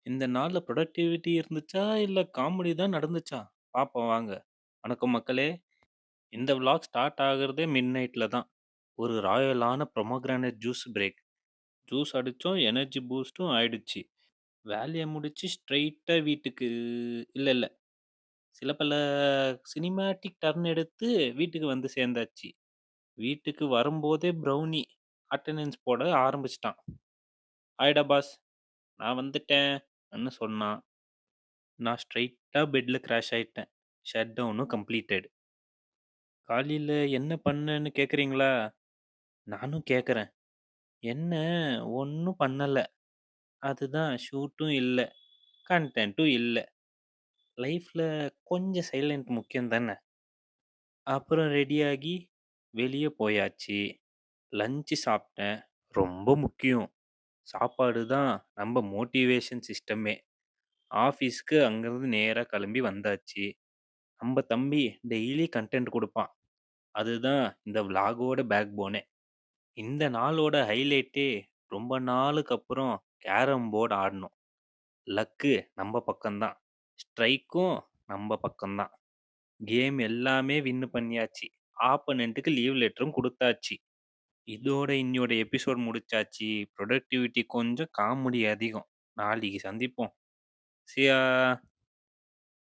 இந்த நாள்ல புரொடக்டிவிட்டி இருந்துச்சா? இல்ல காமெடி தான் நடந்துச்சா? பாப்போம் வாங்க. வணக்கம் மக்களே! இந்த விளாக் ஸ்டார்ட் ஆகுறதே மிட்நைட்ல தான். ஒரு ராயலான பொமோகிரானேட் ஜூஸ் பிரேக். ஜூஸ் அடிச்சோம், எனர்ஜி பூஸ்ட்டும் ஆயிடுச்சு. வேலைய முடிச்சு ஸ்ட்ரெயிட்டா வீட்டுக்கு இல்ல, இல்ல. சில பல சினிமேட்டிக் டர்ன் எடுத்து வீட்டுக்கு வந்து சேர்ந்தாச்சு. வீட்டுக்கு வரும்போதே ப்ரௌனி அட்டெண்டன்ஸ் போட ஆரம்பிச்சுட்டான். "ஹாய்டா பாஸ், நான் வந்துட்டேன்"ன்னு சொன்னான். நான் ஸ்ட்ரெயிட்டா பெட்ல கிராஷ் ஆயிட்டேன். Shut down completed. காலையில என்ன பண்ணேன்னு கேட்குறீங்களா? நானும் கேட்குறேன். என்ன ஒண்ணும் பண்ணல. அதுதான் ஷூட்டும் இல்ல. கன்டென்ட்டும் இல்ல. லைஃப்ல கொஞ்சம் சைலண்ட் முக்கியம் தானே. அப்புறம் ரெடியாகி வெளிய போயாச்சு. லஞ்ச் சாப்பிட்டேன். ரொம்ப முக்கியம். சாப்பாடு தான் நம்ம மோட்டிவேஷன் சிஸ்டமே. ஆஃபீஸ்க்கு அங்கருந்து நேரா கிளம்பி வந்தாச்சு. நம்ம தம்பி டெய்லி கன்டென்ட் குடுப்பான். அதுதான் இந்த விளாகோட பேக் போனே. இந்த நாளோட ஹைலைட்டே ரொம்ப நாளுக்கு அப்புறம் கேரம் போர்டு ஆடணும். லக்கு நம்ம பக்கம்தான். ஸ்ட்ரைக்கும் நம்ம பக்கம்தான். கேம் எல்லாமே வின் பண்ணியாச்சு. ஆப்போனன்ட்டுக்கு லீவ் லெட்டரும் குடுத்தாச்சு. இதோட இன்னியோட எபிசோட் முடிச்சாச்சு. புரொடக்டிவிட்டி கொஞ்சம் காமெடி அதிகம். நாளைக்கு சந்திப்போம். சியா